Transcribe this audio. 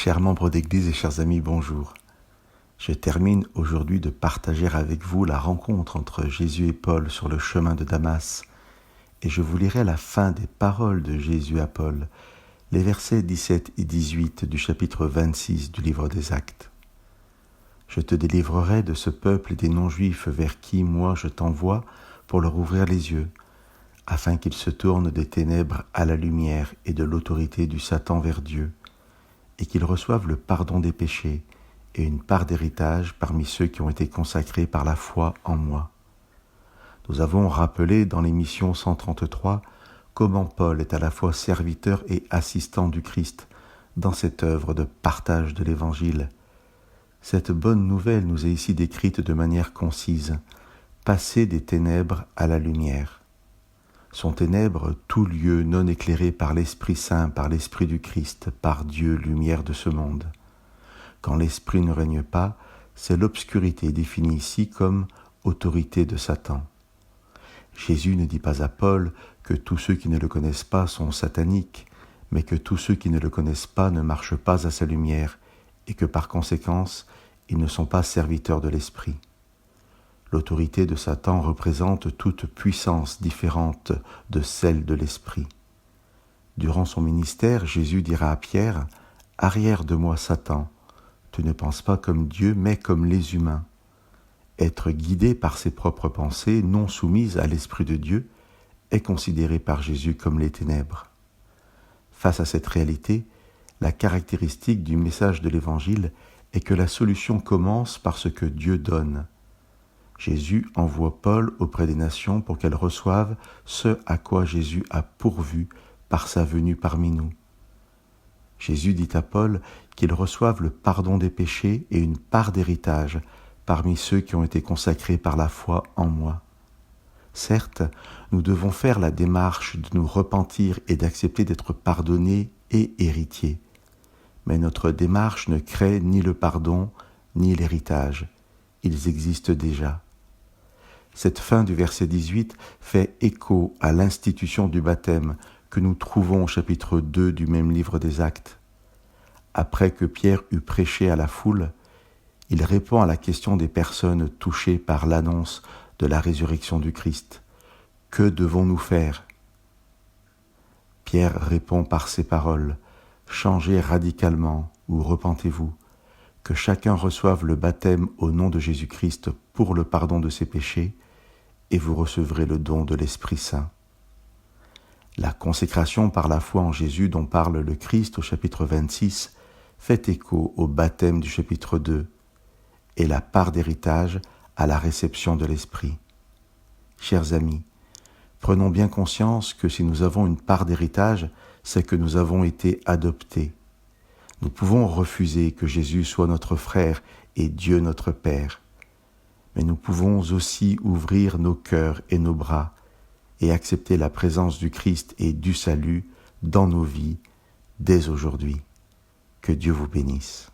Chers membres d'Église et chers amis, bonjour. Je termine aujourd'hui de partager avec vous la rencontre entre Jésus et Paul sur le chemin de Damas, et je vous lirai à la fin des paroles de Jésus à Paul, les versets 17 et 18 du chapitre 26 du livre des Actes. Je te délivrerai de ce peuple et des non-juifs vers qui, moi, je t'envoie pour leur ouvrir les yeux, afin qu'ils se tournent des ténèbres à la lumière et de l'autorité du Satan vers Dieu, et qu'ils reçoivent le pardon des péchés et une part d'héritage parmi ceux qui ont été consacrés par la foi en moi. Nous avons rappelé dans l'émission 133 comment Paul est à la fois serviteur et assistant du Christ dans cette œuvre de partage de l'Évangile. Cette bonne nouvelle nous est ici décrite de manière concise, passer des ténèbres à la lumière. Sont ténèbres tout lieu non éclairé par l'Esprit Saint, par l'Esprit du Christ, par Dieu, lumière de ce monde. Quand l'Esprit ne règne pas, c'est l'obscurité définie ici comme autorité de Satan. Jésus ne dit pas à Paul que tous ceux qui ne le connaissent pas sont sataniques, mais que tous ceux qui ne le connaissent pas ne marchent pas à sa lumière et que par conséquence, ils ne sont pas serviteurs de l'Esprit. L'autorité de Satan représente toute puissance différente de celle de l'Esprit. Durant son ministère, Jésus dira à Pierre « Arrière de moi, Satan, tu ne penses pas comme Dieu, mais comme les humains. » Être guidé par ses propres pensées, non soumises à l'Esprit de Dieu, est considéré par Jésus comme les ténèbres. Face à cette réalité, la caractéristique du message de l'Évangile est que la solution commence par ce que Dieu donne. Jésus envoie Paul auprès des nations pour qu'elles reçoivent ce à quoi Jésus a pourvu par sa venue parmi nous. Jésus dit à Paul qu'ils reçoivent le pardon des péchés et une part d'héritage parmi ceux qui ont été consacrés par la foi en moi. Certes, nous devons faire la démarche de nous repentir et d'accepter d'être pardonnés et héritiers. Mais notre démarche ne crée ni le pardon ni l'héritage. Ils existent déjà. Cette fin du verset 18 fait écho à l'institution du baptême que nous trouvons au chapitre 2 du même livre des Actes. Après que Pierre eut prêché à la foule, il répond à la question des personnes touchées par l'annonce de la résurrection du Christ. Que devons-nous faire ? Pierre répond par ces paroles, « Changez radicalement ou repentez-vous, que chacun reçoive le baptême au nom de Jésus-Christ pour le pardon de ses péchés, et vous recevrez le don de l'Esprit Saint. » La consécration par la foi en Jésus dont parle le Christ au chapitre 26 fait écho au baptême du chapitre 2 et la part d'héritage à la réception de l'Esprit. Chers amis, prenons bien conscience que si nous avons une part d'héritage, c'est que nous avons été adoptés. Nous pouvons refuser que Jésus soit notre frère et Dieu notre Père, mais nous pouvons aussi ouvrir nos cœurs et nos bras et accepter la présence du Christ et du salut dans nos vies dès aujourd'hui. Que Dieu vous bénisse.